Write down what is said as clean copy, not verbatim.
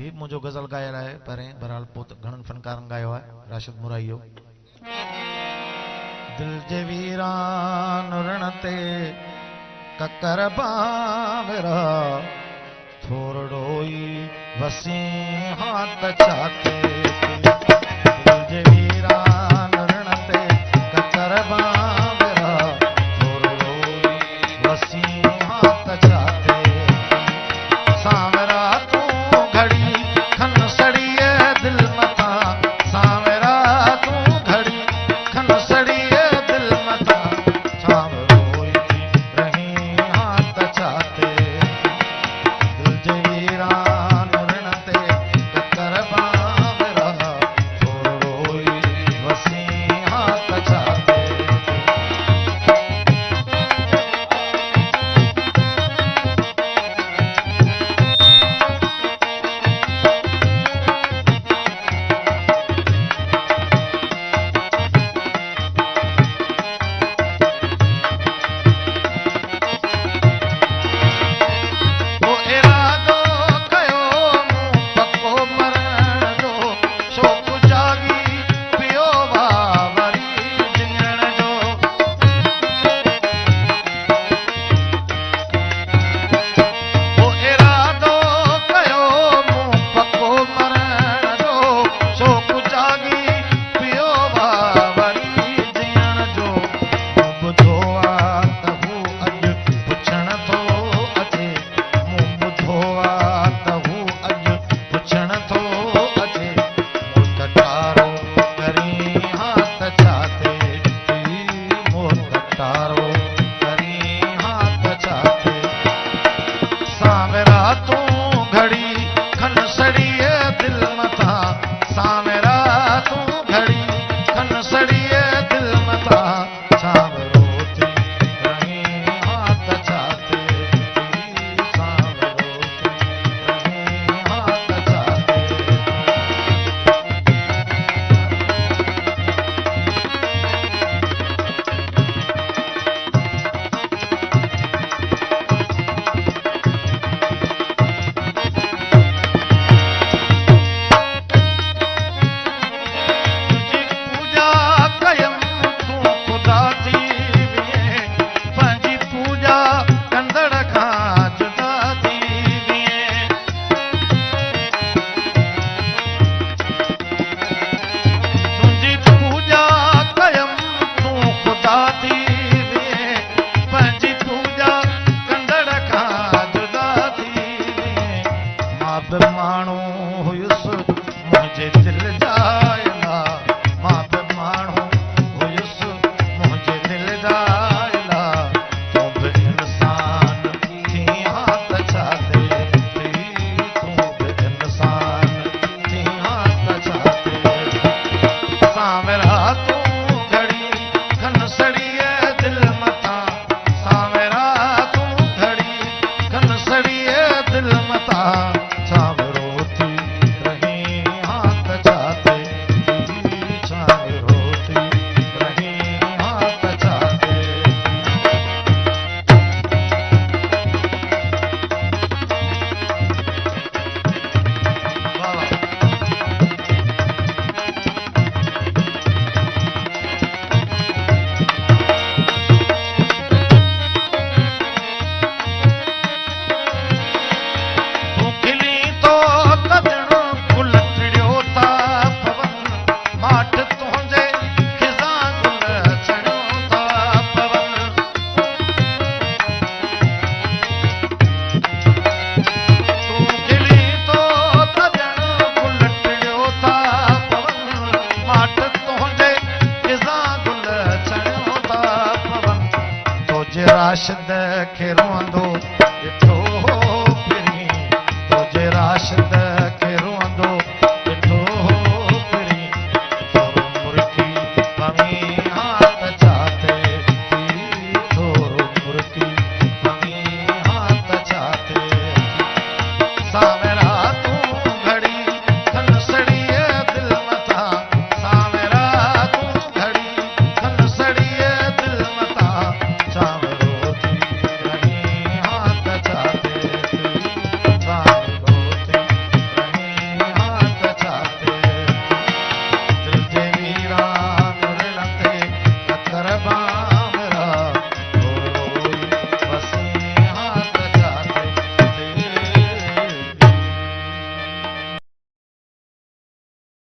ही मुझो गज़ल गायल है परे बहरहाल पोत घणन फनकारन गायो है राशिद मुराइयो दिल जे वीरान रण ते ककर बावरा थोड़ो ही वसी हाथ चाते दिल जे वीरान रण ते ककर बावरा थोड़ो ही वसी हाथ चाते सांवरा तू घड़ी खन सड़िए दिल मता सांवरा तू घड़ी खन सड़िए दिल मता सांवरो रही हाथ चाते दिल जे वीरान रण ते ककर बावरा थोड़ो ही वसी हाथ चाते राशिद खे